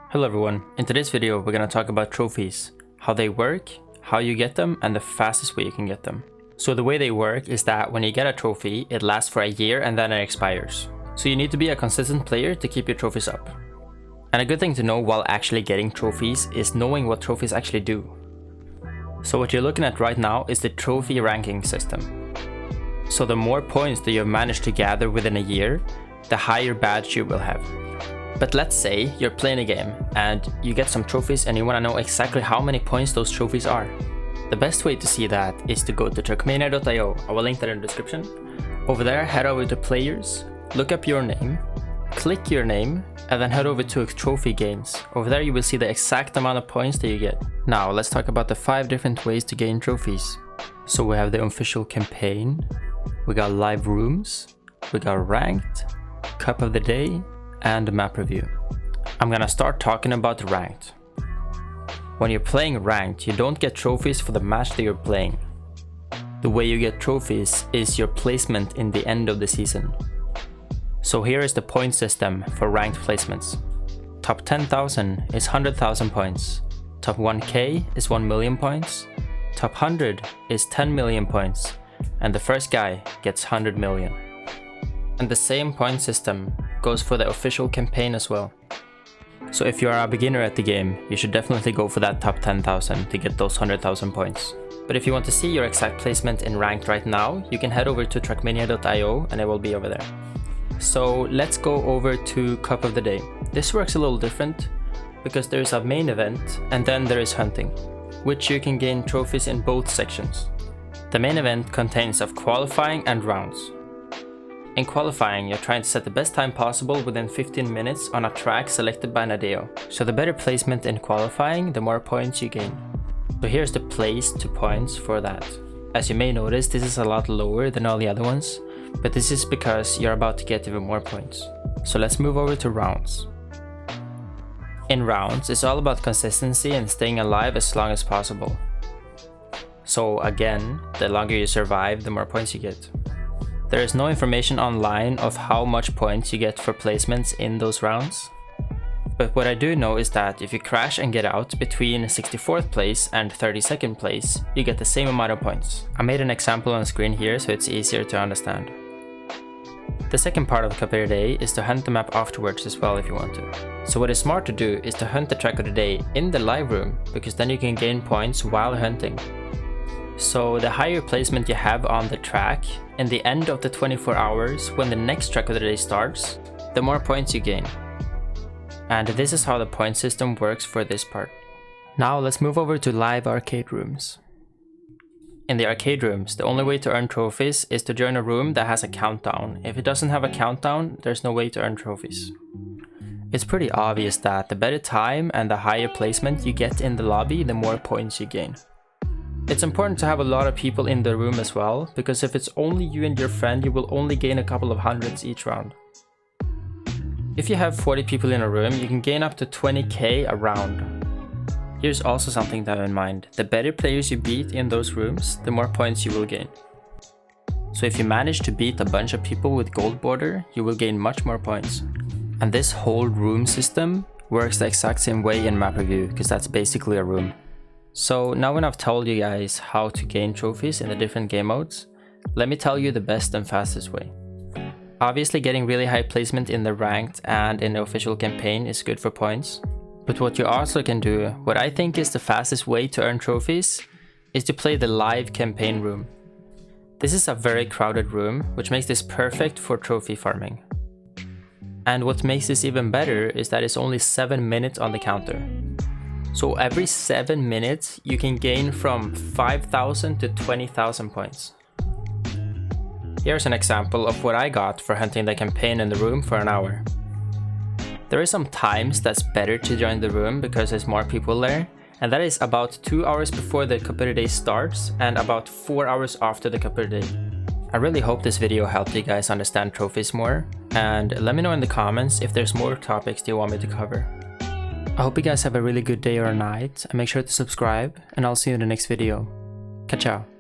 Hello everyone, in today's video we're going to talk about trophies, how they work, how you get them, and the fastest way you can get them. So the way they work is that when you get a trophy, it lasts for a year and then it expires. So you need to be a consistent player to keep your trophies up. And a good thing to know while actually getting trophies is knowing what trophies actually do. So what you're looking at right now is the trophy ranking system. So the more points that you've managed to gather within a year, the higher badge you will have. But let's say you're playing a game and you get some trophies and you want to know exactly how many points those trophies are. The best way to see that is to go to Trackmania.io. I will link that in the description. Over there, head over to players, look up your name, click your name, and then head over to trophy gains. Over there you will see the exact amount of points that you get. Now let's talk about the 5 different ways to gain trophies. So we have the official campaign, we got live rooms, we got ranked, cup of the day, and map review. I'm gonna start talking about ranked. When you're playing ranked, you don't get trophies for the match that you're playing. The way you get trophies is your placement in the end of the season. So here is the point system for ranked placements. Top 10,000 is 100,000 points. Top 1k is 1 million points. Top 100 is 10 million points. And the first guy gets 100 million. And the same point system goes for the official campaign as well. So if you are a beginner at the game, you should definitely go for that top 10,000 to get those 100,000 points. But if you want to see your exact placement in ranked right now, you can head over to Trackmania.io and it will be over there. So let's go over to Cup of the Day. This works a little different because there is a main event and then there is hunting, which you can gain trophies in both sections. The main event contains of qualifying and rounds. In qualifying, you're trying to set the best time possible within 15 minutes on a track selected by Nadeo. So the better placement in qualifying, the more points you gain. So here's the place to points for that. As you may notice, this is a lot lower than all the other ones, but this is because you're about to get even more points. So let's move over to rounds. In rounds, it's all about consistency and staying alive as long as possible. So again, the longer you survive, the more points you get. There is no information online of how much points you get for placements in those rounds. But what I do know is that if you crash and get out between 64th place and 32nd place, you get the same amount of points. I made an example on screen here so it's easier to understand. The second part of the Cup of the Day is to hunt the map afterwards as well if you want to. So what is smart to do is to hunt the track of the day in the live room, because then you can gain points while hunting. So the higher placement you have on the track, in the end of the 24 hours when the next track of the day starts, the more points you gain. And this is how the point system works for this part. Now let's move over to live arcade rooms. In the arcade rooms, the only way to earn trophies is to join a room that has a countdown. If it doesn't have a countdown, there's no way to earn trophies. It's pretty obvious that the better time and the higher placement you get in the lobby, the more points you gain. It's important to have a lot of people in the room as well, because if it's only you and your friend, you will only gain a couple of hundreds each round. If you have 40 people in a room, you can gain up to 20k a round. Here's also something to have in mind. The better players you beat in those rooms, the more points you will gain. So if you manage to beat a bunch of people with gold border, you will gain much more points. And this whole room system works the exact same way in map review, because that's basically a room. So now when I've told you guys how to gain trophies in the different game modes, let me tell you the best and fastest way. Obviously getting really high placement in the ranked and in the official campaign is good for points. But what you also can do, what I think is the fastest way to earn trophies, is to play the live campaign room. This is a very crowded room, which makes this perfect for trophy farming. And what makes this even better is that it's only 7 minutes on the counter. So every 7 minutes, you can gain from 5,000 to 20,000 points. Here's an example of what I got for hunting the campaign in the room for an hour. There are some times that's better to join the room because there's more people there, and that is about 2 hours before the Cup of the Day starts and about 4 hours after the Cup of the Day. I really hope this video helped you guys understand trophies more, and let me know in the comments if there's more topics you want me to cover. I hope you guys have a really good day or night, and make sure to subscribe, and I'll see you in the next video. Ciao.